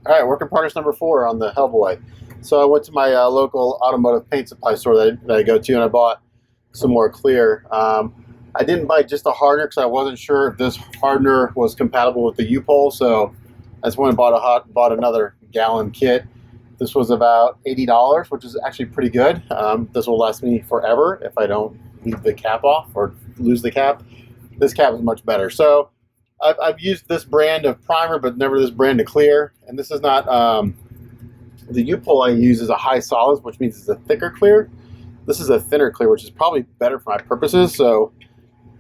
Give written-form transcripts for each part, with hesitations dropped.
All right, work in progress number 4 on the Hellboy. So I went to my local automotive paint supply store that I go to, and I bought some more clear. I didn't buy just a hardener because I wasn't sure if this hardener was compatible with the U-Pole, so I just went and bought another gallon kit. This was about $80, which is actually pretty good. This will last me forever if I don't leave the cap off or lose the cap. This cap is much better. So I've used this brand of primer, but never this brand of clear. And this is not, the U-Pole I use is a high solids, which means it's a thicker clear. This is a thinner clear, which is probably better for my purposes. So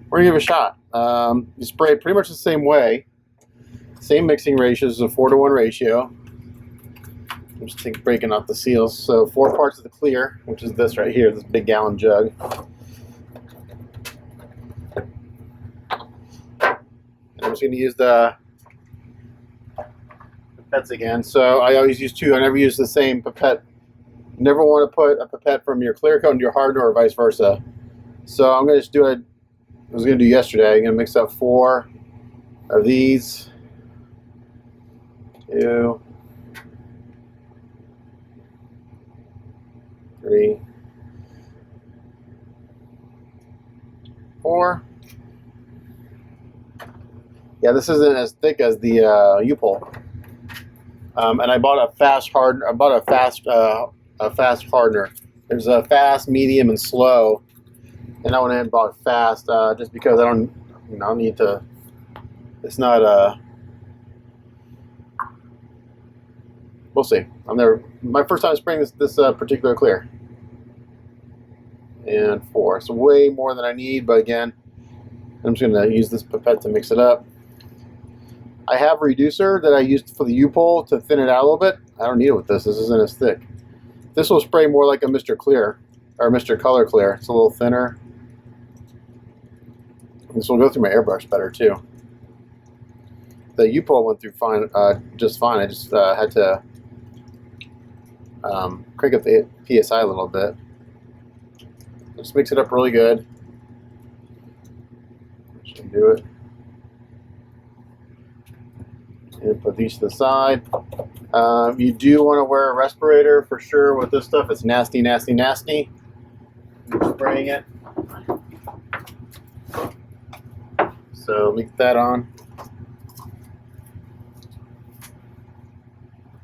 we're gonna give it a shot. You spray it pretty much the same way. Same mixing ratios, a 4-to-1 ratio. I'm just breaking off the seals. So 4 parts of the clear, which is this right here, this big gallon jug. I'm just going to use the pipettes again. So I always use 2. I never use the same pipette. You never want to put a pipette from your clear coat into your hardener or vice versa. So I'm going to just do it. I was going to do yesterday. I'm going to mix up 4 of these. 2, 3, 4. Yeah, this isn't as thick as the U-Pole. And I bought a fast hardener. I bought a fast hardener. There's a fast, medium, and slow. And I went ahead and bought fast just because I don't need to. It's not we'll see. My first time spraying this particular clear. And 4. So way more than I need, but again, I'm just going to use this pipette to mix it up. I have a reducer that I used for the U-Pole to thin it out a little bit. I don't need it with this. This isn't as thick. This will spray more like a Mr. Clear, or Mr. Color Clear. It's a little thinner. This will go through my airbrush better too. The U-Pole went through fine, just fine. I just had to crank up the PSI a little bit. Just mix it up really good. Should do it. And put these to the side. You do want to wear a respirator for sure with this stuff. It's nasty, nasty, nasty. I'm spraying it. So leave that on.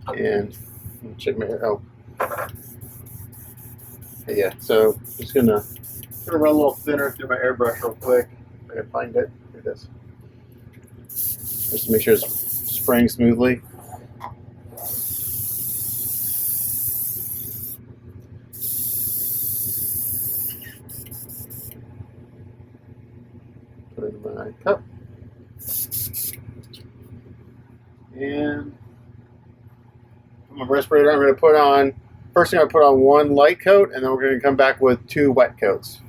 And check my hair. Oh. Yeah, so I'm just gonna run a little thinner through my airbrush real quick. If I can find it. Here it is. Just to make sure it's spraying smoothly. Put it in my cup. And my respirator, I'm going to put on, first thing I put on 1 light coat, and then we're going to come back with 2 wet coats.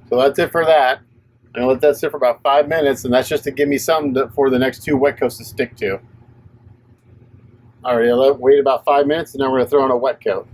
So that's it for that. I'm going to let that sit for about 5 minutes, and that's just to give me something for the next 2 wet coats to stick to. Alright, I'll wait about 5 minutes, and then we're going to throw in a wet coat.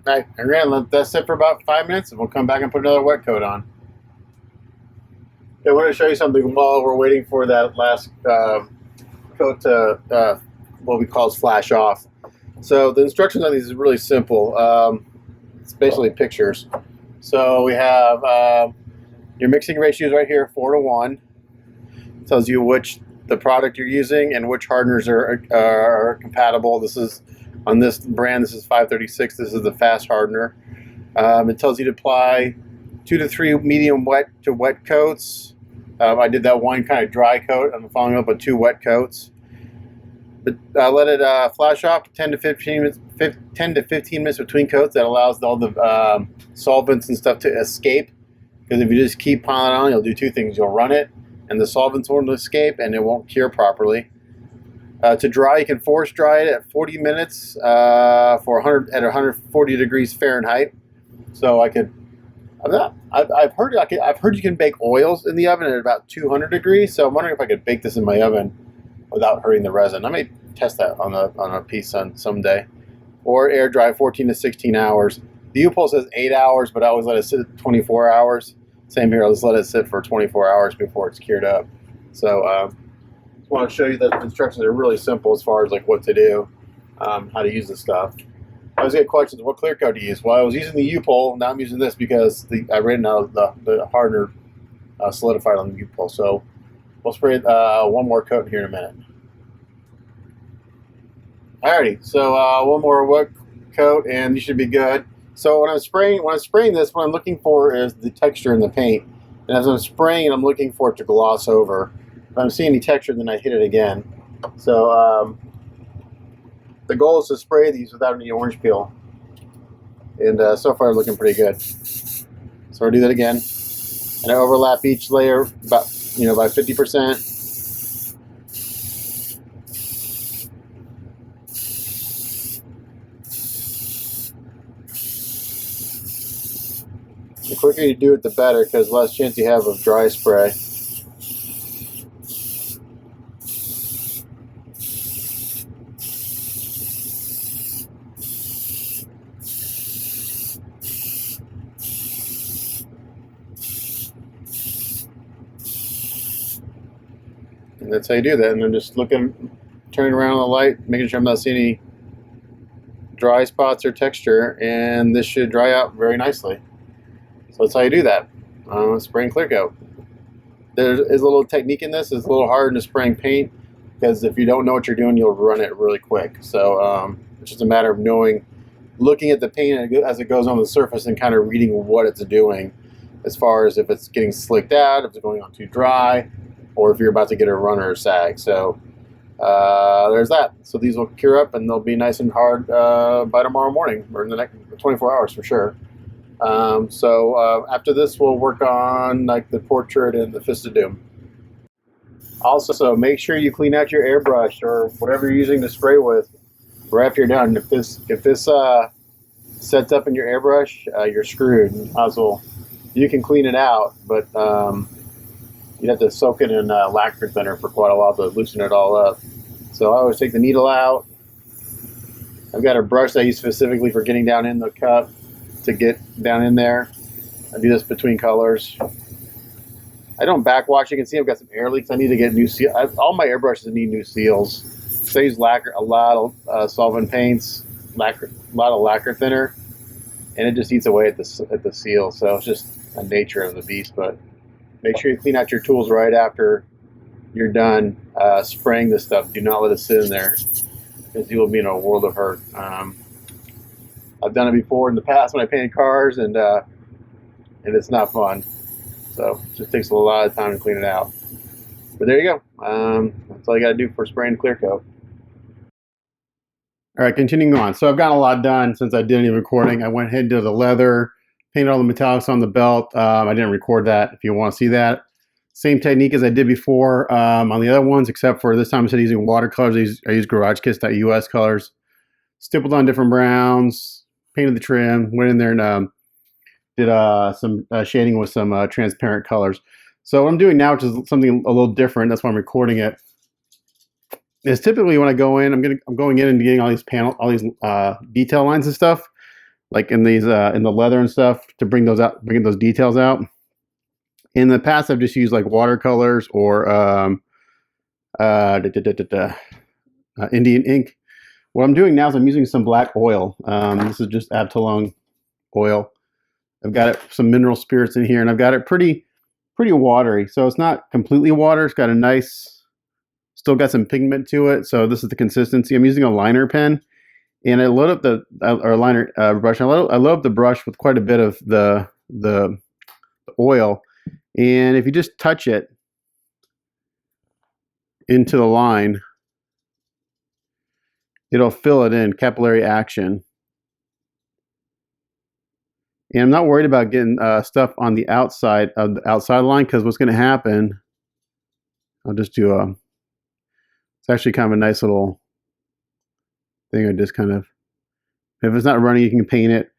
Alright, I'm going to let that sit for about 5 minutes, and we'll come back and put another wet coat on. I want to show you something while we're waiting for that last coat to what we call flash off. So the instructions on these is really simple. It's basically pictures. So we have your mixing ratios right here, 4:1. It tells you which the product you're using and which hardeners are compatible. This is on this brand. This is 536. This is the fast hardener. It tells you to apply 2 to 3 medium wet to wet coats. I did that one kind of dry coat. I'm following up with 2 wet coats. But let it flash off 10 to 15 minutes between coats. That allows all the solvents and stuff to escape. Because if you just keep piling on, you'll do 2 things. You'll run it, and the solvents won't escape, and it won't cure properly. To dry, you can force dry it at 40 minutes at 140 degrees Fahrenheit. So I've heard you can bake oils in the oven at about 200 degrees. So I'm wondering if I could bake this in my oven without hurting the resin. I may test that on a piece someday. Or air dry 14 to 16 hours. The U-Pull says 8 hours, but I always let it sit 24 hours. Same here, I'll just let it sit for 24 hours before it's cured up. So just want to show you that the instructions are really simple as far as like what to do, how to use this stuff. I always get questions, what clear coat to use? Well, I was using the U-Pull, now I'm using this because I ran out of the hardener solidified on the U-Pull. So we'll spray one more coat here in a minute. Alrighty, so one more wet coat and you should be good. So when I'm spraying this, what I'm looking for is the texture in the paint. And as I'm spraying, I'm looking for it to gloss over. If I'm seeing any texture, then I hit it again. So the goal is to spray these without any orange peel. And so far, looking pretty good. So I'll do that again. And I overlap each layer about, by 50%. The quicker you do it, the better, because the less chance you have of dry spray. And that's how you do that. And I'm just turning around on the light, making sure I'm not seeing any dry spots or texture, and this should dry out very nicely. So that's how you do that. Spraying clear coat. There is a little technique in this. It's a little hard in spraying paint because if you don't know what you're doing, you'll run it really quick. So it's just a matter of looking at the paint as it goes on the surface and kind of reading what it's doing as far as if it's getting slicked out, if it's going on too dry, or if you're about to get a run or a sag. So there's that. So these will cure up and they'll be nice and hard by tomorrow morning or in the next 24 hours for sure. So after this, we'll work on like the portrait and the Fist of Doom. Also, make sure you clean out your airbrush or whatever you're using to spray with right after you're done. If this sets up in your airbrush, you're screwed. You can clean it out, but you'd have to soak it in lacquer thinner for quite a while to loosen it all up. So I always take the needle out. I've got a brush that I use specifically for getting down in the cup to get down in there. I do this between colors. I don't backwash. You can see I've got some air leaks. I need to get new seal. All my airbrushes need new seals. So I use lacquer, a lot of solvent paints, a lot of lacquer thinner, and it just eats away at the seal. So it's just a nature of the beast. But make sure you clean out your tools right after you're done spraying this stuff. Do not let it sit in there, because you will be in a world of hurt. I've done it before in the past when I painted cars, and it's not fun. So it just takes a lot of time to clean it out. But there you go. That's all you got to do for spraying clear coat. All right, continuing on. So I've gotten a lot done since I did any recording. I went ahead and did the leather, painted all the metallics on the belt. I didn't record that. If you want to see that, same technique as I did before on the other ones, except for this time instead of using watercolors, I used GarageKiss.us colors. Stippled on different browns. Painted the trim, went in there and did some shading with some transparent colors. So what I'm doing now, which is something a little different, that's why I'm recording it, is typically when I go in, I'm going in and getting all these detail lines and stuff, like in these in the leather and stuff, to bring those details out. In the past, I've just used like watercolors or Indian ink. What I'm doing now is I'm using some black oil. This is just Abtalon oil. I've got some mineral spirits in here, and I've got it pretty watery. So it's not completely water. It's got a nice, still got some pigment to it. So this is the consistency. I'm using a liner pen, and I load up the or liner brush. I load up the brush with quite a bit of the oil, and if you just touch it into the line, it'll fill it in, capillary action. And I'm not worried about getting stuff on the outside of the outside line, because what's going to happen, I'll just do it's actually kind of a nice little thing. I just kind of, if it's not running, you can paint it.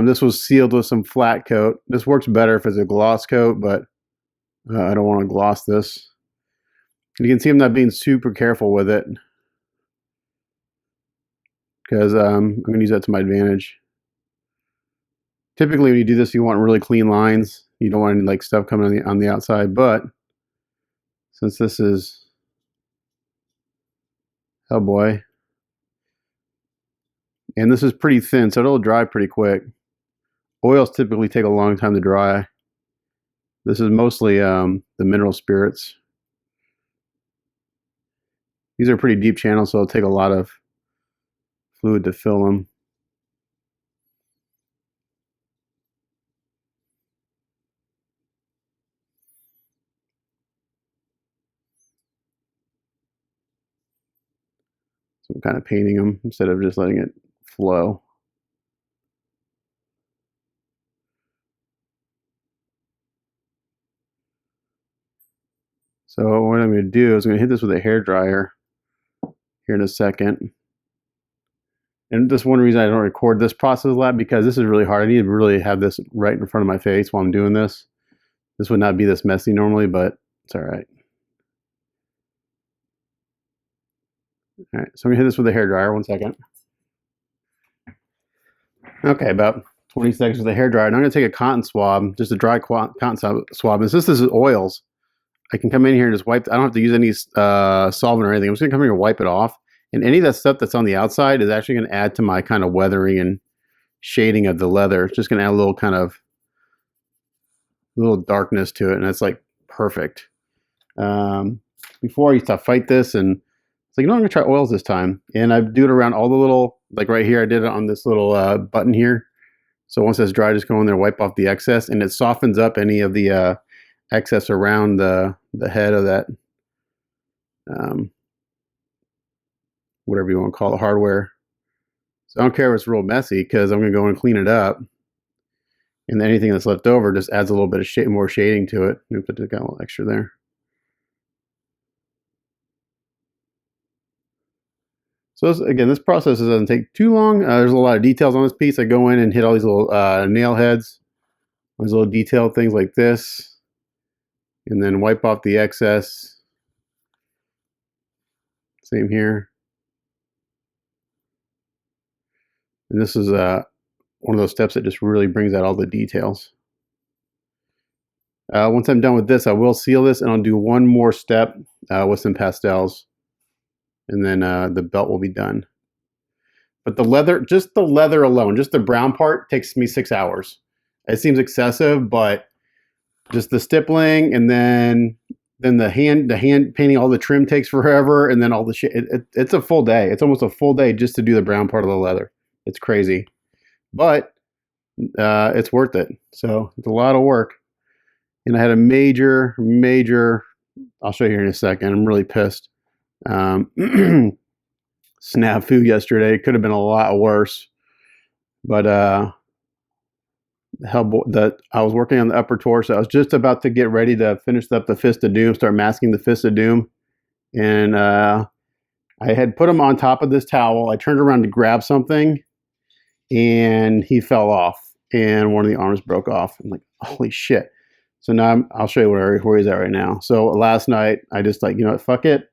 This was sealed with some flat coat. This works better if it's a gloss coat, but I don't want to gloss this. You can see I'm not being super careful with it, because I'm going to use that to my advantage. Typically, when you do this, you want really clean lines. You don't want any like stuff coming on the outside. But since this is Hellboy, and this is pretty thin, so it'll dry pretty quick. Oils typically take a long time to dry. This is mostly the mineral spirits. These are pretty deep channels, so it'll take a lot of fluid to fill them. So I'm kind of painting them instead of just letting it flow. So what I'm going to do is I'm going to hit this with a hairdryer here in a second. And that's one reason I don't record this process a lot, because this is really hard. I need to really have this right in front of my face while I'm doing this. This would not be this messy normally, but it's all right. All right, so I'm going to hit this with a hairdryer. 1 second. Okay, about 20 seconds with a hairdryer. And I'm going to take a cotton swab, just a dry cotton swab. And since this is oils, I can come in here and just wipe. I don't have to use any solvent or anything. I'm just going to come here and wipe it off. And any of that stuff that's on the outside is actually going to add to my kind of weathering and shading of the leather. It's just going to add a little kind of little darkness to it, and it's like perfect. Before I used to fight this, and it's like, you know, I'm going to try oils this time. And I do it around all the little, like right here, I did it on this little button here. So once that's dry, just go in there, wipe off the excess, and it softens up any of the excess around the head of that, whatever you want to call it, hardware. So I don't care if it's real messy, because I'm going to go and clean it up. And anything that's left over just adds a little bit of more shading to it. Oops, I got a little extra there. So again, this process doesn't take too long. There's a lot of details on this piece. I go in and hit all these little nail heads, these little detailed things like this, and then wipe off the excess. Same here. And this is one of those steps that just really brings out all the details. Once I'm done with this, I will seal this, and I'll do one more step with some pastels, and then the belt will be done. But the leather, just the leather alone, just the brown part, takes me 6 hours. It seems excessive, but just the stippling, and then the hand painting, all the trim takes forever, and then all the shit. It's a full day. It's almost a full day just to do the brown part of the leather. It's crazy, but it's worth it. So it's a lot of work. And I had a major, I'll show you here in a second. I'm really pissed. Snafu yesterday. It could have been a lot worse. But I was working on the upper torso. I was just about to get ready to finish up the Fist of Doom, start masking the Fist of Doom. And I had put him on top of this towel. I turned around to grab something, and he fell off, and one of the arms broke off. I'm like, holy shit. So now I'll show you where he's at right now. So last night, I just like, you know what, fuck it.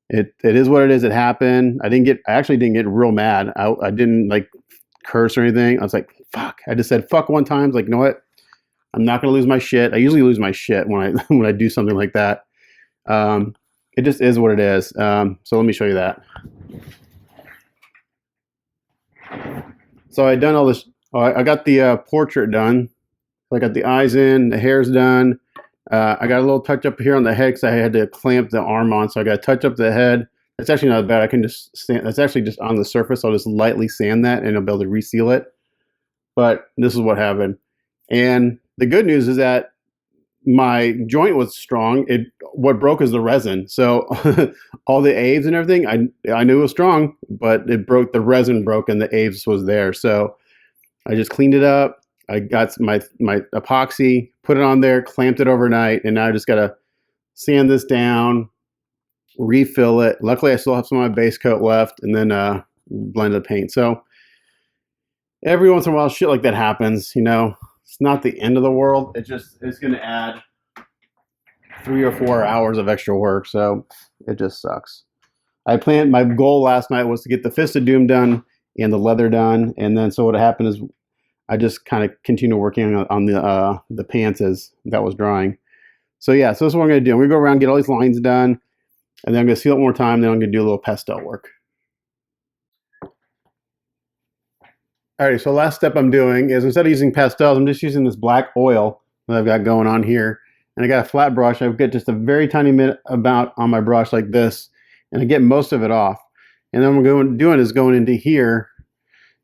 It is what it is. It happened. I actually didn't get real mad. I didn't like curse or anything. I was like, fuck. I just said fuck one time. I was like, you know what? I'm not going to lose my shit. I usually lose my shit when I when I do something like that. It just is what it is. So let me show you that. So I done all this. I got the portrait done. So I got the eyes in, the hair's done. I got a little touch up here on the head because I had to clamp the arm on. So I got to touch up the head. It's actually not bad. I can just sand. That's actually just on the surface. I'll just lightly sand that, and I'll be able to reseal it. But this is what happened. And the good news is that my joint was strong. What broke is the resin. So all the aves and everything, I knew it was strong, but it broke. The resin broke, and the aves was there. So I just cleaned it up. I got my epoxy, put it on there, clamped it overnight, and now I just gotta sand this down, refill it. Luckily, I still have some of my base coat left, and then blend the paint. So every once in a while, shit like that happens. You know, it's not the end of the world. It's gonna add 3 or 4 hours of extra work. So it just sucks. My goal last night was to get the Fist of Doom done and the leather done, and then so what happened is I just kind of continue working on the pants as that was drying. So yeah, so that's what I'm going to do. I'm going to go around and get all these lines done, and then I'm going to seal it one more time, then I'm going to do a little pastel work. Alright, so last step I'm doing is instead of using pastels, I'm just using this black oil that I've got going on here. And I got a flat brush. I've got just a very tiny amount on my brush like this, and I get most of it off. And then what I'm doing is going into here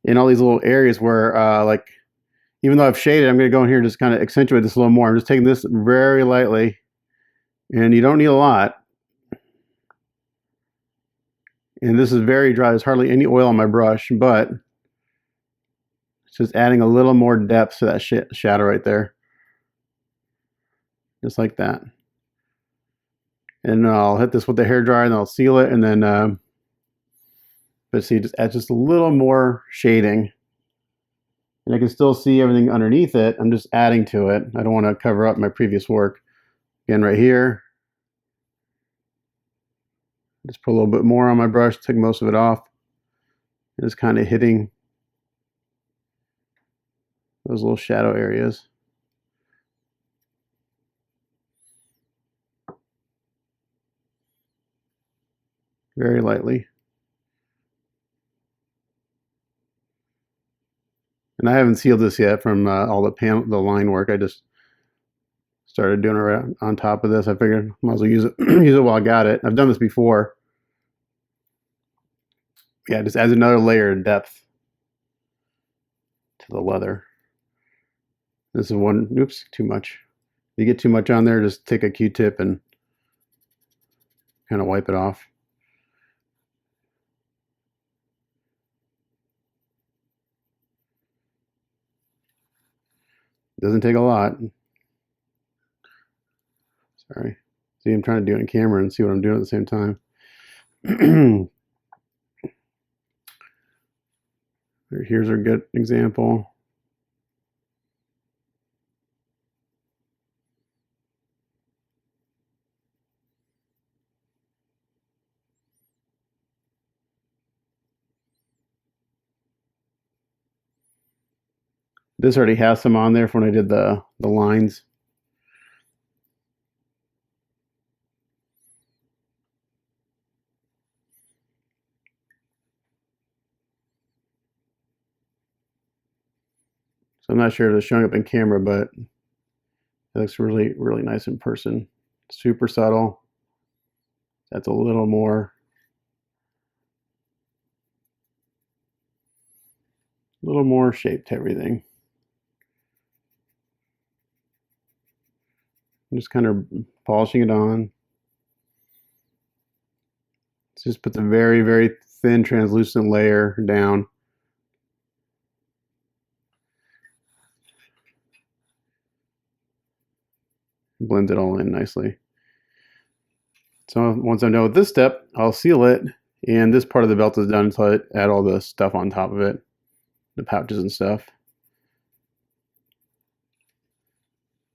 in all these little areas where like, even though I've shaded, I'm going to go in here and just kind of accentuate this a little more. I'm just taking this very lightly, and you don't need a lot. And this is very dry. There's hardly any oil on my brush, but it's just adding a little more depth to that shadow right there. Just like that. And I'll hit this with the hairdryer, and I'll seal it, and then, but see, just add just a little more shading. And I can still see everything underneath it. I'm just adding to it. I don't want to cover up my previous work. Again, right here. Just put a little bit more on my brush, take most of it off. And just kind of hitting those little shadow areas. Very lightly. And I haven't sealed this yet from all the line work. I just started doing it right on top of this. I figured I might as well use it use it while I got it. I've done this before. Yeah, it just adds another layer of depth to the leather. This is one, oops, too much. If you get too much on there, just take a Q-tip and kind of wipe it off. Doesn't take a lot. Sorry. See, I'm trying to do it on camera and see what I'm doing at the same time. Here's a good example. This already has some on there from when I did the lines. So I'm not sure if it's showing up in camera, but it looks really, really nice in person. Super subtle. That's a little more. A little more shape to everything. I'm just kind of polishing it on. Let's just put the very, very thin translucent layer down. Blends it all in nicely. So once I'm done with this step, I'll seal it, and this part of the belt is done, so I add all the stuff on top of it, the pouches and stuff.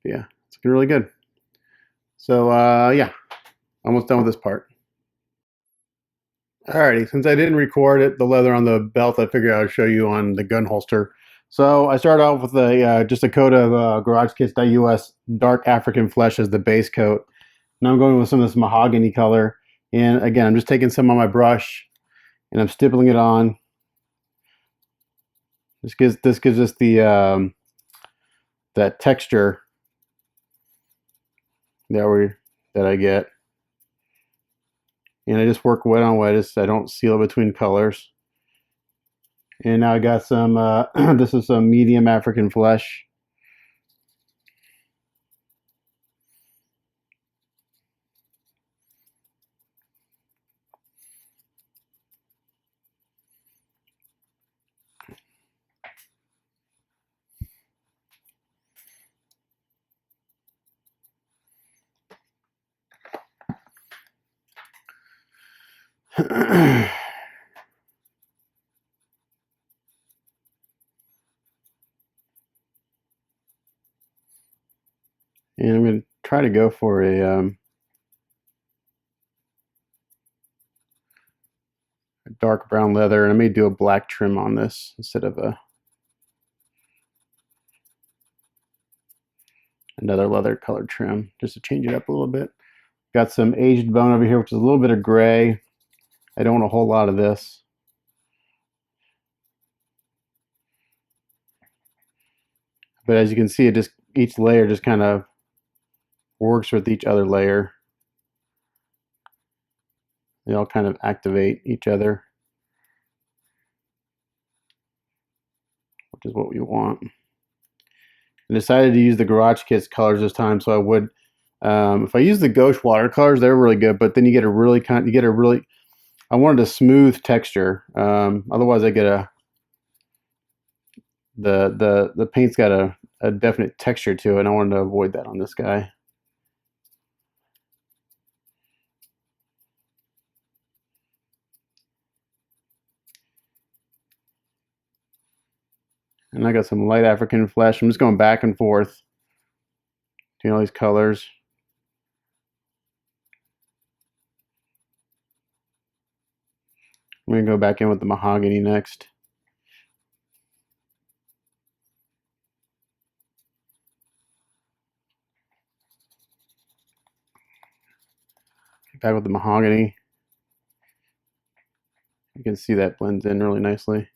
Yeah, it's looking really good. So yeah, almost done with this part. Alrighty, since I didn't record it, the leather on the belt, I figured I would show you on the gun holster. So I started off with just a coat of GarageKits.us Dark African Flesh as the base coat. Now I'm going with some of this mahogany color. And again, I'm just taking some on my brush and I'm stippling it on. This gives us the that texture that I get. And I just work wet on wet. I don't seal between colors. And now I got some, this is some medium African Flesh. And I'm going to try to go for a dark brown leather, and I may do a black trim on this instead of another leather colored trim, just to change it up a little bit. Got some aged bone over here, which is a little bit of gray. I don't want a whole lot of this. But as you can see, each layer just kind of works with each other layer. They all kind of activate each other, which is what we want. I decided to use the GarageKits colors this time, so I would, if I use the gouache watercolors, they're really good, but then you get a really, I wanted a smooth texture. Otherwise I get the paint's got a definite texture to it, and I wanted to avoid that on this guy. And I got some light African Flesh. I'm just going back and forth, doing all these colors. I'm going to go back in with the mahogany next. Back with the mahogany. You can see that blends in really nicely.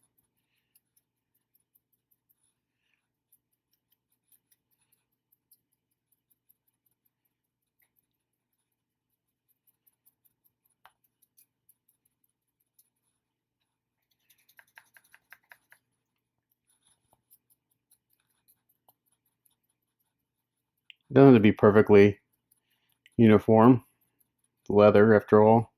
It doesn't have to be perfectly uniform. It's leather, after all.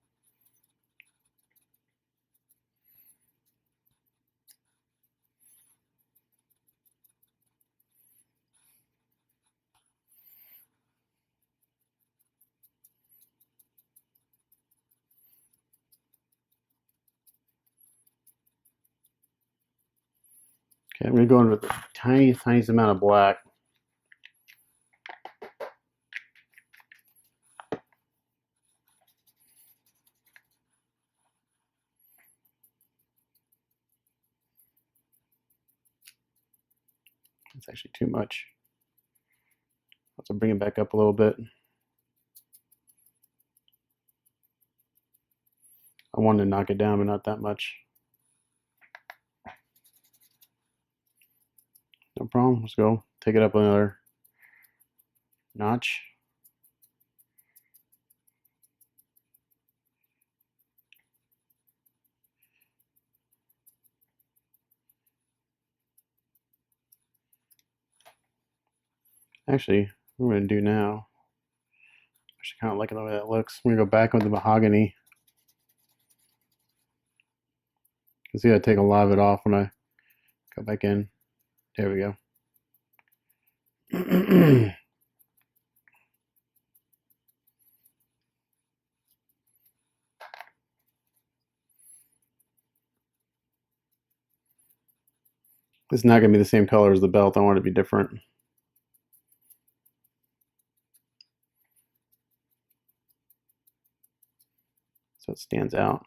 Okay, I'm going to go in with the tiniest amount of black. It's actually too much. I'll have to bring it back up a little bit. I wanted to knock it down, but not that much. No problem. Let's go. Take it up another notch. Actually, what I'm going to do now, I actually kind of like the way that looks. I'm going to go back with the mahogany. You can see I take a lot of it off when I go back in. There we go. It's not going to be the same color as the belt. I want it to be different. So it stands out.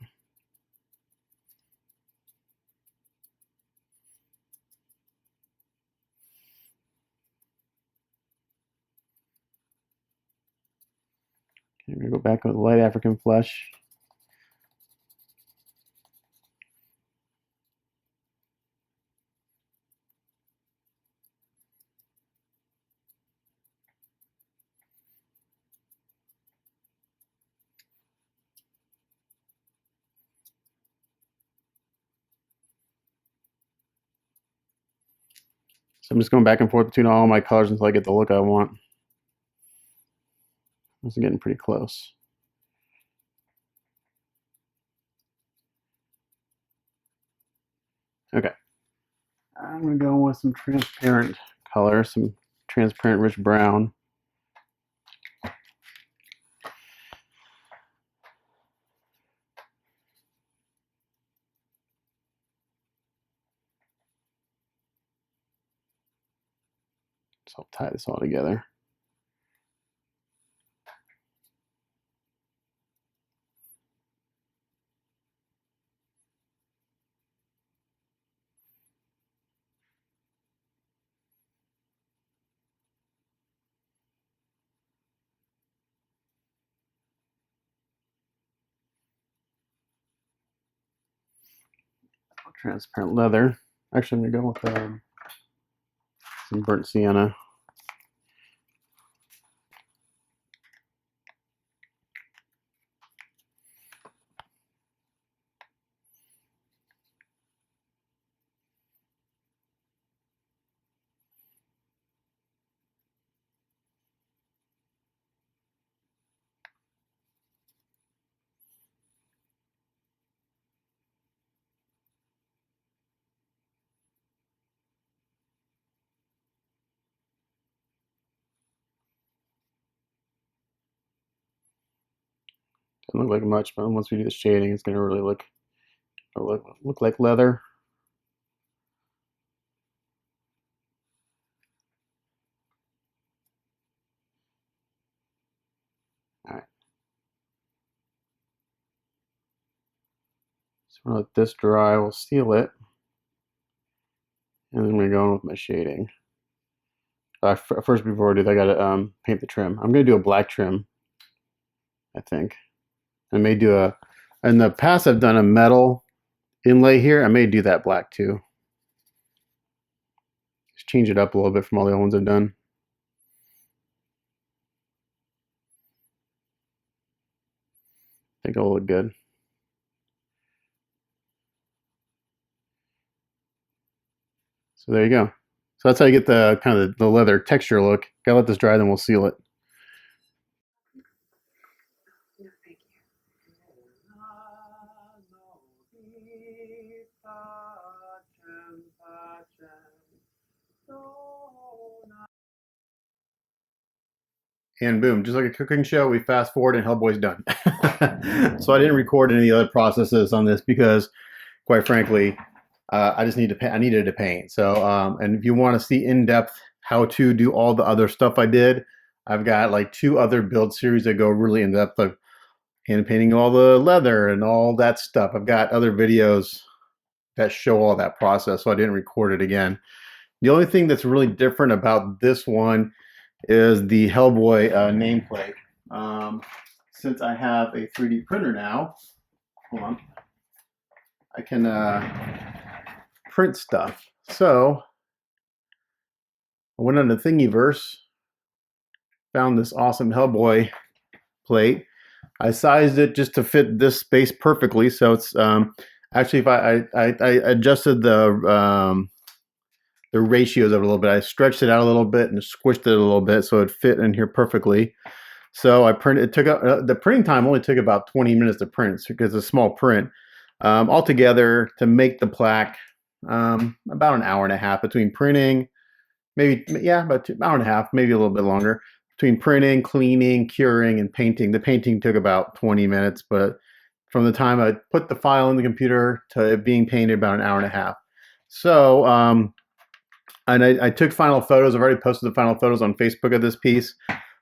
I'm going to go back with light African flesh. So I'm just going back and forth between all my colors until I get the look I want. This is getting pretty close. Okay. I'm going to go with some transparent color, some transparent rich brown. So I'll tie this all together. Transparent leather. Actually, I'm going to go with some burnt sienna. Doesn't look like much, but once we do the shading, it's going to really look like leather. All right. So we'll let this dry. We'll seal it, and then we're going with my shading. First, before I do that, I got to paint the trim. I'm going to do a black trim, I think. I may do a. In the past, I've done a metal inlay here. I may do that black too. Just change it up a little bit from all the other ones I've done. I think it'll look good. So there you go. So that's how you get the kind of the leather texture look. Gotta let this dry, then we'll seal it. And boom, just like a cooking show, we fast forward and Hellboy's done. So I didn't record any other processes on this because, quite frankly, I just need to. I needed to paint. So, and if you want to see in depth how to do all the other stuff I did, I've got like 2 other build series that go really in depth of hand painting all the leather and all that stuff. I've got other videos that show all that process, so I didn't record it again. The only thing that's really different about this one is the Hellboy nameplate. Since I have a 3D printer now, hold on, I can print stuff. So I went on the Thingiverse, found this awesome Hellboy plate. I sized it just to fit this space perfectly. So it's actually, if I adjusted the ratios of it a little bit. I stretched it out a little bit and squished it a little bit so it fit in here perfectly. So I printed. It took the printing time only took about 20 minutes to print because it's a small print. Altogether, to make the plaque, about an hour and a half between printing, maybe about an hour and a half, maybe a little bit longer between printing, cleaning, curing, and painting. The painting took about 20 minutes, but from the time I put the file in the computer to it being painted, about an hour and a half. So, and I took final photos. I've already posted the final photos on Facebook of this piece,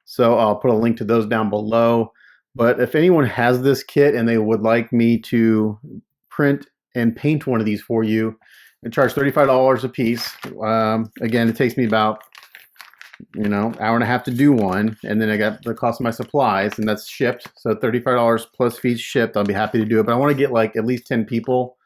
so I'll put a link to those down below. But if anyone has this kit and they would like me to print and paint one of these for you, I charge $35 a piece. Again, it takes me about you know, hour and a half to do one, and then I got the cost of my supplies, and that's shipped. So $35 plus fees shipped. I'll be happy to do it, but I want to get like at least 10 people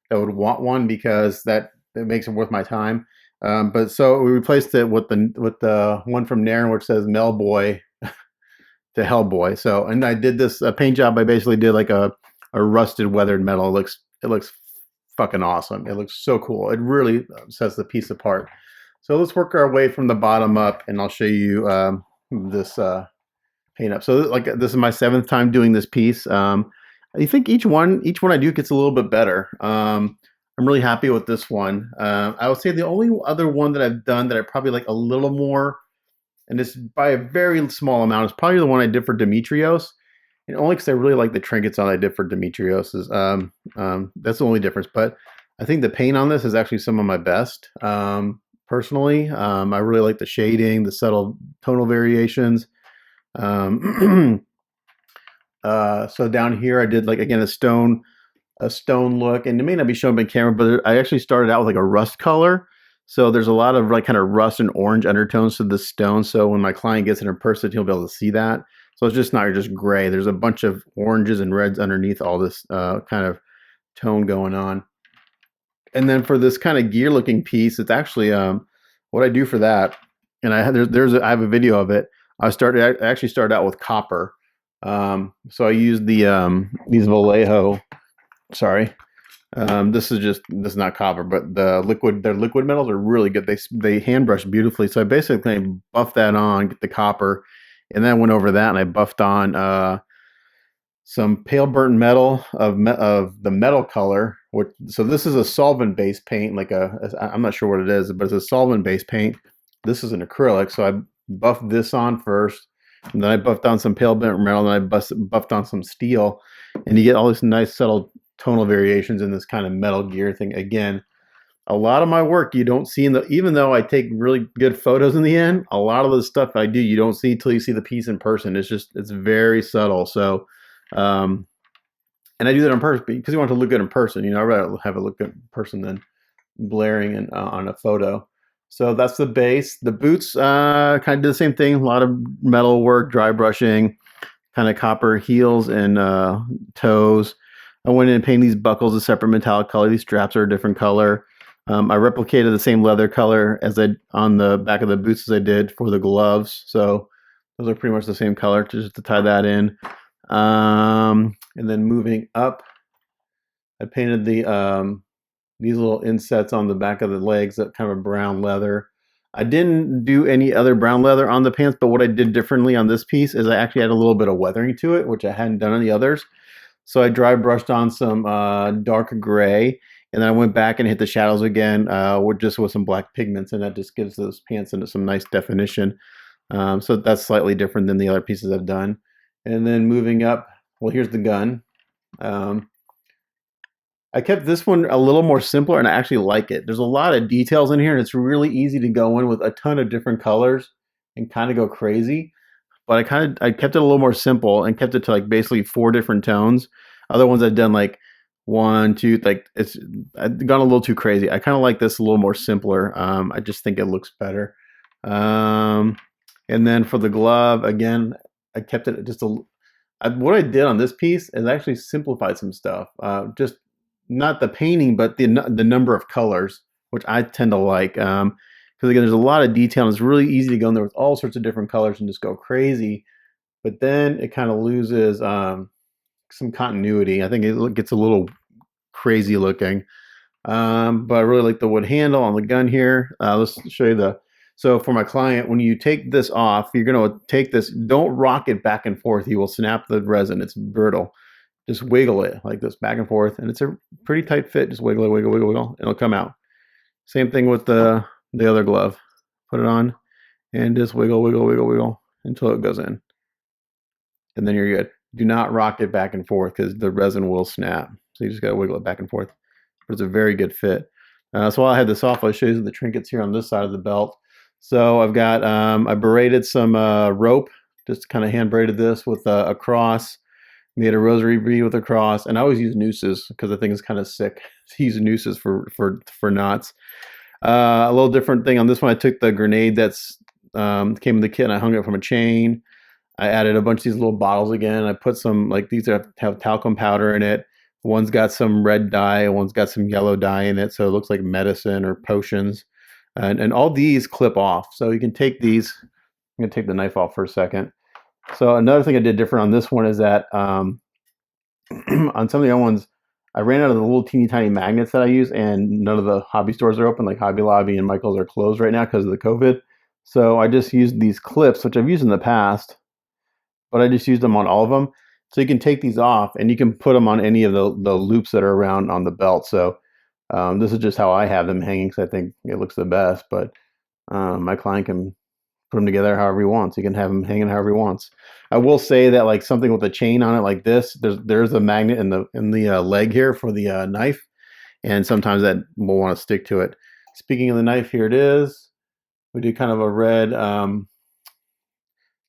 that would want one because that makes it worth my time. But so we replaced it with the one from Nairn, which says Melboy to Hellboy. So, and I did this paint job. I basically did like a rusted weathered metal. It looks fucking awesome. It looks so cool. It really sets the piece apart. So let's work our way from the bottom up, and I'll show you this paint up. So like this is my 7th time doing this piece. I think each one I do gets a little bit better. I'm really happy with this one. I would say the only other one that I've done that I probably like a little more, and it's by a very small amount, is probably the one I did for Demetrios. And only because I really like the trinkets on I did for Demetrios. That's the only difference. But I think the paint on this is actually some of my best. Personally, I really like the shading, the subtle tonal variations. So down here, I did like again a stone look, and it may not be shown by camera, but I actually started out with like a rust color. So there's a lot of like kind of rust and orange undertones to the stone. So when my client gets it in person, he'll be able to see that. So it's just not just gray. There's a bunch of oranges and reds underneath all this kind of tone going on. And then for this kind of gear looking piece, it's actually what I do for that. And I have a video of it. I actually started out with copper. So I used these Vallejo. Sorry. This is not copper, but their liquid metals are really good. They hand brush beautifully. So I basically buffed that on, get the copper, and then I went over that and I buffed on some pale burnt metal of the metal color. So this is a solvent based paint, I'm not sure what it is, but it's a solvent based paint. This is an acrylic, so I buffed this on first, and then I buffed on some pale burnt metal, and I buffed on some steel, and you get all this nice subtle tonal variations in this kind of metal gear thing. Again, a lot of my work you don't see even though I take really good photos in the end, a lot of the stuff I do you don't see till you see the piece in person. It's very subtle. So, and I do that on purpose because you want it to look good in person. You know, I'd rather have it look good in person than blaring on a photo. So that's the base. The boots kind of do the same thing. A lot of metal work, dry brushing, kind of copper heels and toes. I went in and painted these buckles a separate metallic color. These straps are a different color. I replicated the same leather color on the back of the boots as I did for the gloves. So those are pretty much the same color, just to tie that in. And then moving up, I painted these little insets on the back of the legs, that kind of brown leather. I didn't do any other brown leather on the pants, but what I did differently on this piece is I actually had a little bit of weathering to it, which I hadn't done on the others. So I dry brushed on some dark gray, and then I went back and hit the shadows again with some black pigments, and that just gives those pants into some nice definition. So that's slightly different than the other pieces I've done. And then moving up, well, here's the gun. I kept this one a little more simpler, and I actually like it. There's a lot of details in here, and it's really easy to go in with a ton of different colors and kind of go crazy. But I kept it a little more simple and kept it to like basically 4 different tones. Other ones I've done like 1, 2, I've gone a little too crazy. I kind of like this a little more simpler. I just think it looks better. And then for the glove, again, I kept it what I did on this piece is I actually simplified some stuff. Just not the painting, but the number of colors, which I tend to like. Because again, there's a lot of detail, and it's really easy to go in there with all sorts of different colors and just go crazy. But then it kind of loses some continuity. I think it gets a little crazy looking. But I really like the wood handle on the gun here. Let's show you so for my client, when you take this off, you're going to take this, don't rock it back and forth. You will snap the resin. It's brittle. Just wiggle it like this back and forth. And it's a pretty tight fit. Just wiggle it, wiggle, wiggle, wiggle, and it'll come out. Same thing with the other glove. Put it on and just wiggle, wiggle, wiggle, wiggle until it goes in. And then you're good. Do not rock it back and forth because the resin will snap. So you just got to wiggle it back and forth. But it's a very good fit. So while I had this off, I'll show you the trinkets here on this side of the belt. So I've got, I braided some rope, just kind of hand braided this with a cross. Made a rosary bead with a cross, and I always use nooses because I think it's kind of sick to use nooses for knots. A little different thing on this one, I took the grenade that's came in the kit, and I hung it from a chain. I added a bunch of these little bottles again. I put some, like, these have talcum powder in it. One's got some red dye, one's got some yellow dye in it, so it looks like medicine or potions. And all these clip off, so you can take these. I'm gonna take the knife off for a second. So another thing I did different on this one is that on some of the other ones, I ran out of the little teeny tiny magnets that I use, and none of the hobby stores are open. Like Hobby Lobby and Michael's are closed right now because of the COVID. So I just used these clips, which I've used in the past, but I just used them on all of them. So you can take these off and you can put them on any of the loops that are around on the belt. So this is just how I have them hanging because I think it looks the best. But my client can put them together however he wants. He can have them hanging however he wants. I will say that, like, something with a chain on it like this, there's a magnet in the leg here for the knife, and sometimes that will want to stick to it. Speaking of the knife, here it is. We did kind of a red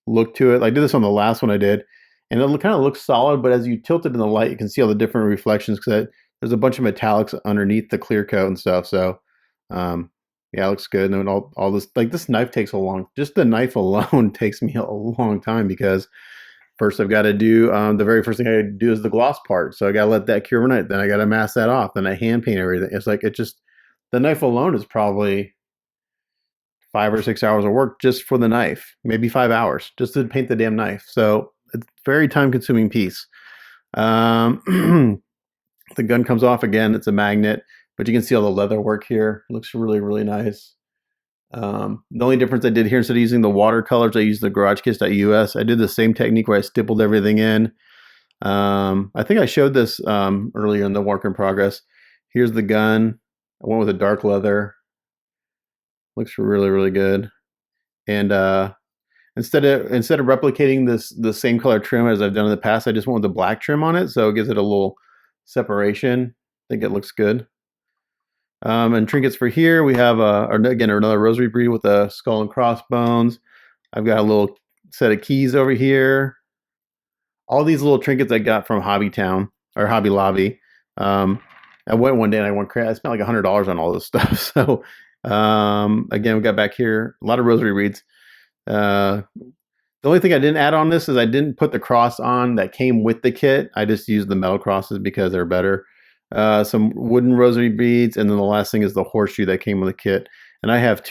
look to it. I did this on the last one I did, and it kind of looks solid, but as you tilt it in the light, you can see all the different reflections because there's a bunch of metallics underneath the clear coat and stuff. So yeah, it looks good. And then all this, like, this knife takes just the knife alone takes me a long time because first I've got to do, the very first thing I do is the gloss part. So I got to let that cure overnight. Then I got to mask that off. Then I hand paint everything. It's like, the knife alone is probably 5 or 6 hours of work just for the knife, maybe 5 hours just to paint the damn knife. So it's a very time consuming piece. The gun comes off again. It's a magnet. But you can see all the leather work here. It looks really, really nice. The only difference I did here, instead of using the watercolors, I used the GarageKits.us. I did the same technique where I stippled everything in. I think I showed this earlier in the work in progress. Here's the gun. I went with a dark leather. Looks really, really good. And instead of replicating the same color trim as I've done in the past, I just went with the black trim on it, so it gives it a little separation. I think it looks good. And trinkets for here, we have again another rosary bead with a skull and crossbones. I've got a little set of keys over here. All these little trinkets I got from Hobby Town or Hobby Lobby. I went one day and I went crazy. I spent like $100 on all this stuff. So again, we got back here a lot of rosary beads. The only thing I didn't add on this is I didn't put the cross on that came with the kit. I just used the metal crosses because they're better. Some wooden rosary beads, and then the last thing is the horseshoe that came with the kit. And I have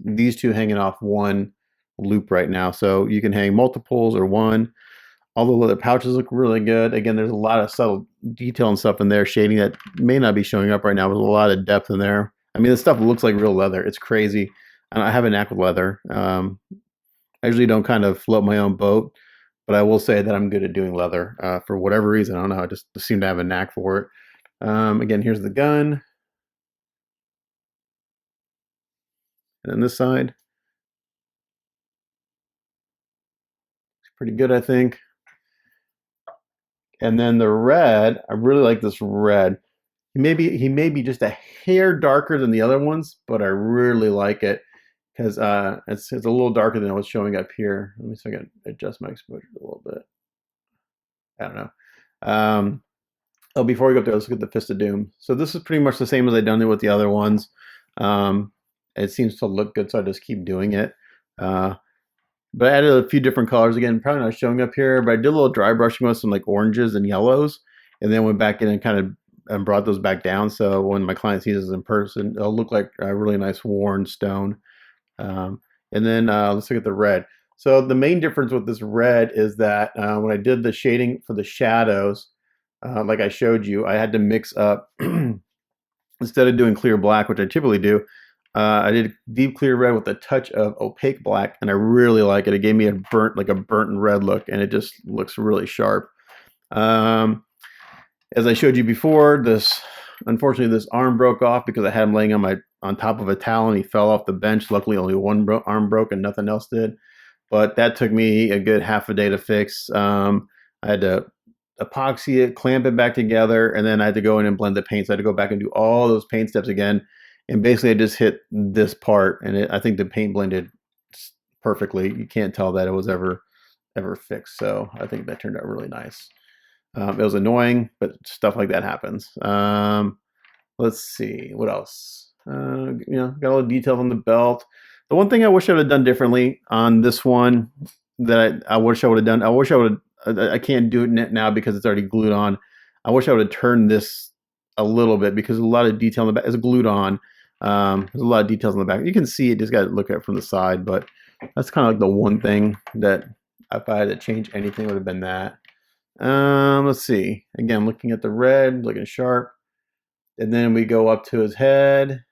these two hanging off one loop right now. So you can hang multiples or one. All the leather pouches look really good. Again, there's a lot of subtle detail and stuff in there, shading that may not be showing up right now, but there's a lot of depth in there. I mean, this stuff looks like real leather. It's crazy. And I have a knack with leather. I usually don't kind of float my own boat, but I will say that I'm good at doing leather for whatever reason. I don't know. I just seem to have a knack for it. Again, here's the gun. And then this side. It's pretty good, I think. And then the red, I really like this red. He may be just a hair darker than the other ones, but I really like it because it's a little darker than what's showing up here. Let me see if I can adjust my exposure a little bit. I don't know. Oh, before we go up there, let's look at the Fist of Doom. So this is pretty much the same as I've done it with the other ones. It seems to look good, so I just keep doing it. But I added a few different colors. Again, probably not showing up here, but I did a little dry brushing with some like oranges and yellows, and then went back in and kind of brought those back down. So when my client sees this in person, it'll look like a really nice worn stone. And then let's look at the red. So the main difference with this red is that when I did the shading for the shadows, like I showed you, I had to mix up, instead of doing clear black, which I typically do, I did deep clear red with a touch of opaque black, and I really like it. It gave me a burnt and red look, and it just looks really sharp. As I showed you before, unfortunately this arm broke off because I had him laying on top of a towel and he fell off the bench. Luckily only one arm broke and nothing else did, but that took me a good half a day to fix. I had to epoxy it, clamp it back together, and then I had to go in and blend the paint. So I had to go back and do all those paint steps again. And basically I just hit this part, and I think the paint blended perfectly. You can't tell that it was ever fixed. So I think that turned out really nice. It was annoying, but stuff like that happens. Let's see what else. Got all the details on the belt. The one thing I wish I would have done differently on this one that I wish I would have done, I wish I would have, I can't do it now because it's already glued on. I wish I would have turned this a little bit because a lot of detail in the back is glued on. There's a lot of details in the back. You can see it, just got to look at it from the side, but that's kind of like the one thing that if I had to change anything, it would have been that. Let's see. Again, looking at the red, looking sharp. And then we go up to his head.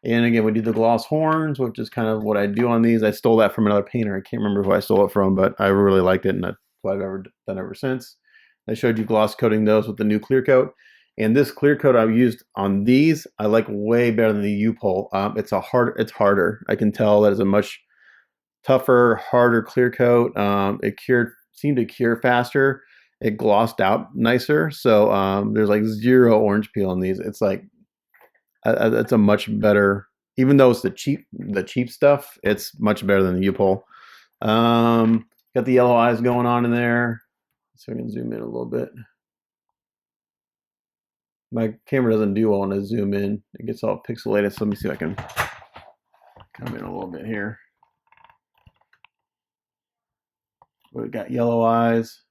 And again, we do the gloss horns, which is kind of what I do on these. I stole that from another painter. I can't remember who I stole it from, but I really liked it, and that's what I've ever done ever since. I showed you gloss coating those with the new clear coat. And this clear coat I've used on these, I like way better than the U-Pole. It's harder. I can tell that it's a much tougher, harder clear coat. It seemed to cure faster. It glossed out nicer. So there's like zero orange peel on these. It's like it's a much better, even though it's the cheap stuff, it's much better than the U-Pole. Got the yellow eyes going on in there. So I can zoom in a little bit. My camera doesn't do well when I zoom in. It gets all pixelated. So let me see if I can come in a little bit here. We got yellow eyes.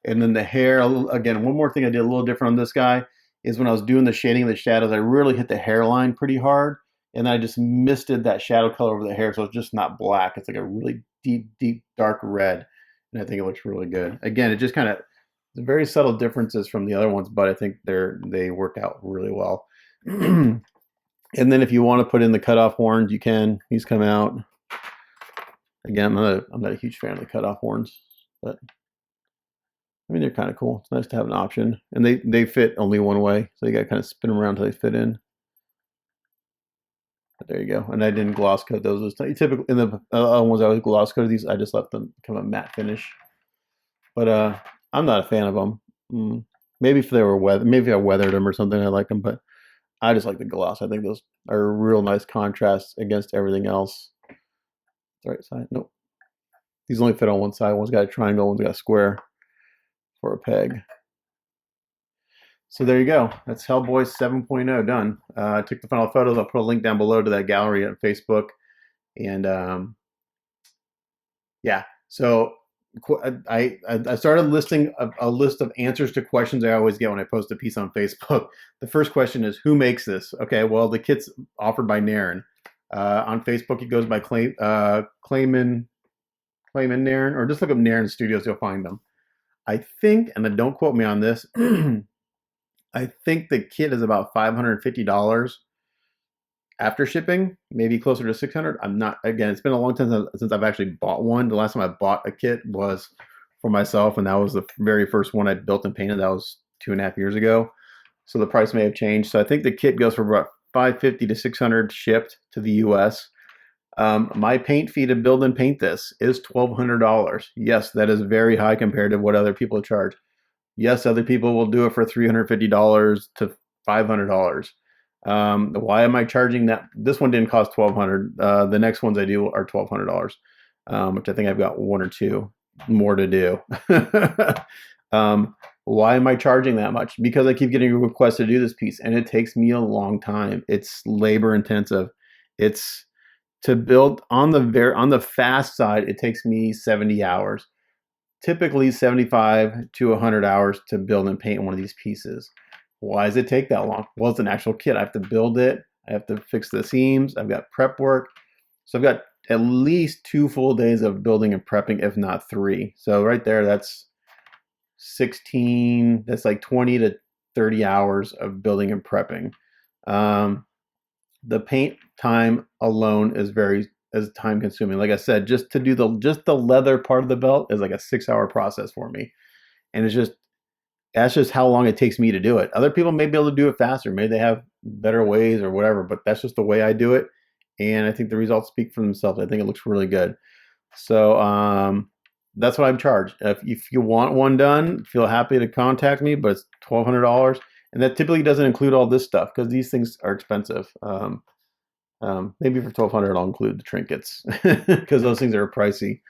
And then the hair, again, one more thing I did a little different on this guy is when I was doing the shading of the shadows, I really hit the hairline pretty hard. And I just misted that shadow color over the hair, so it's just not black. It's like a really deep, dark red. And I think it looks really good. Again, it just kind of, very subtle differences from the other ones, but I think they work out really well. And then if you want to put in the cutoff horns, you can. These come out. Again, I'm not a huge fan of the cutoff horns, but I mean, they're kind of cool. It's nice to have an option. And they fit only one way, so you got to kind of spin them around until they fit in. But there you go. And I didn't gloss coat those. Typically, in the other ones I always gloss coat these, I just let them become a matte finish. But I'm not a fan of them. Maybe if they were maybe if I weathered them or something, I like them. But I just like the gloss. I think those are a real nice contrast against everything else. The right side? Nope. These only fit on one side. One's got a triangle, one's got a square for a peg. So there you go. That's Hellboy 7.0 done. I took the final photos. I'll put a link down below to that gallery on Facebook. And yeah, so I started listing a list of answers to questions I always get when I post a piece on Facebook. The first question is, who makes this? Okay, well, the kit's offered by Naren. On Facebook, it goes by Clayman Naren, or just look up Naren Studios, you'll find them. I think, and then don't quote me on this, I think the kit is about $550 after shipping, maybe closer to $600. I'm not, again, it's been a long time since I've actually bought one. The last time I bought a kit was for myself, and that was the very first one I built and painted. That was 2.5 years ago. So the price may have changed. So I think the kit goes for about $550 to $600 shipped to the US. My paint fee to build and paint this is $1,200. Yes, that is very high compared to what other people charge. Yes, other people will do it for $350 to $500. Why am I charging that? This one didn't cost $1,200. The next ones I do are $1,200, which I think I've got one or two more to do. Why am I charging that much? Because I keep getting requests to do this piece, and it takes me a long time. It's labor intensive. It's to build on the fast side, it takes me 70 hours. Typically 75 to 100 hours to build and paint one of these pieces. Why does it take that long? Well, it's an actual kit. I have to build it. I have to fix the seams. I've got prep work. So I've got at least 2 full days of building and prepping, if not 3. So right there, that's 16, that's like 20 to 30 hours of building and prepping. The paint time alone is time consuming. Like I said, just to do the leather part of the belt is like a 6-hour process for me. And that's just how long it takes me to do it. Other people may be able to do it faster. Maybe they have better ways or whatever, but that's just the way I do it. And I think the results speak for themselves. I think it looks really good. So that's what I'm charged. If you want one done, feel happy to contact me, but it's $1,200. And that typically doesn't include all this stuff because these things are expensive. Maybe for $1,200 I'll include the trinkets because those things are pricey.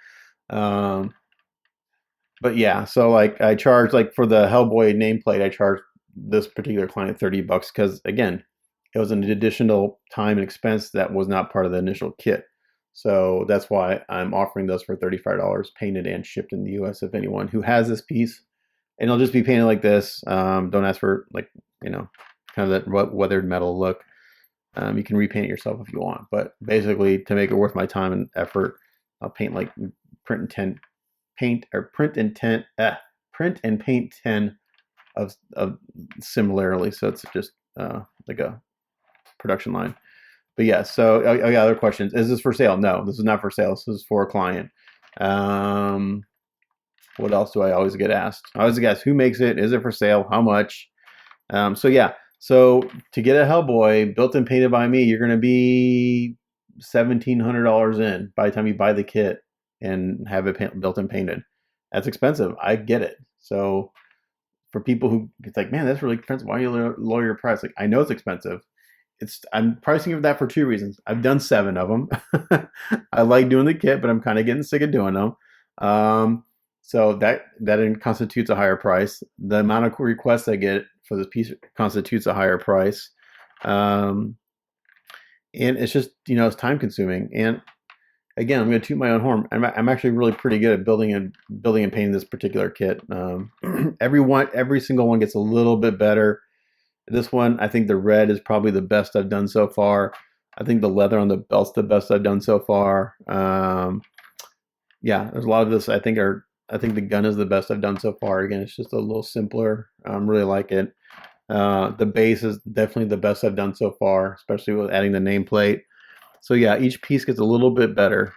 But yeah, so like I charge, like for the Hellboy nameplate, I charge this particular client $30 because, again, it was an additional time and expense that was not part of the initial kit. So that's why I'm offering those for $35, painted and shipped in the US. If anyone who has this piece, and it'll just be painted like this. Don't ask for, like, kind of that weathered metal look. You can repaint it yourself if you want, but basically, to make it worth my time and effort, I'll paint like print and paint 10 of similarly. So it's just like a production line. But yeah, so yeah, other questions. Is this for sale? No, this is not for sale. This is for a client. What else do I always get asked? I always get asked, who makes it? Is it for sale? How much? So yeah, so to get a Hellboy built and painted by me, you're going to be $1,700 in by the time you buy the kit and have it built and painted. That's expensive. I get it. So for people who, it's like, man, that's really expensive. Why do you lower your price? Like, I know it's expensive. I'm pricing it that for 2 reasons. I've done 7 of them. I like doing the kit, but I'm kind of getting sick of doing them. So that constitutes a higher price. The amount of requests I get for this piece constitutes a higher price. And it's just, it's time consuming. And again, I'm going to toot my own horn. I'm actually really pretty good at building and painting this particular kit. Every single one gets a little bit better. This one, I think the red is probably the best I've done so far. I think the leather on the belt's the best I've done so far. Yeah, there's a lot of this I think the gun is the best I've done so far. Again, it's just a little simpler. Really like it. The base is definitely the best I've done so far, especially with adding the nameplate. So yeah, each piece gets a little bit better.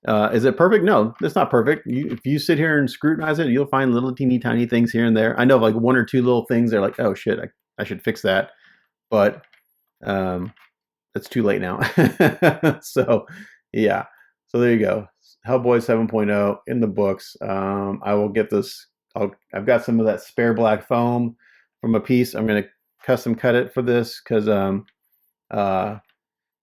Is it perfect? No, it's not perfect. If you sit here and scrutinize it, you'll find little teeny tiny things here and there. I know like 1 or 2 little things they're like, oh shit, I should fix that. But it's too late now. So yeah, so there you go. Hellboy 7.0 in the books. I will get this. I've got some of that spare black foam from a piece. I'm going to custom cut it for this because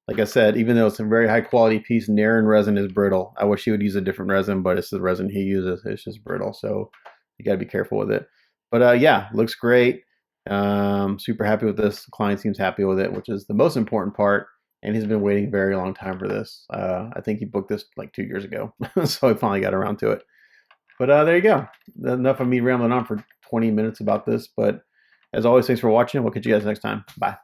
like I said, even though it's a very high quality piece, Naren resin is brittle. I wish he would use a different resin, but it's the resin he uses. It's just brittle, so you got to be careful with it. But yeah, looks great. Super happy with this. The client seems happy with it, which is the most important part. And he's been waiting a very long time for this. I think he booked this like 2 years ago, so I finally got around to it. But there you go. Enough of me rambling on for 20 minutes about this. But as always, thanks for watching. We'll catch you guys next time. Bye.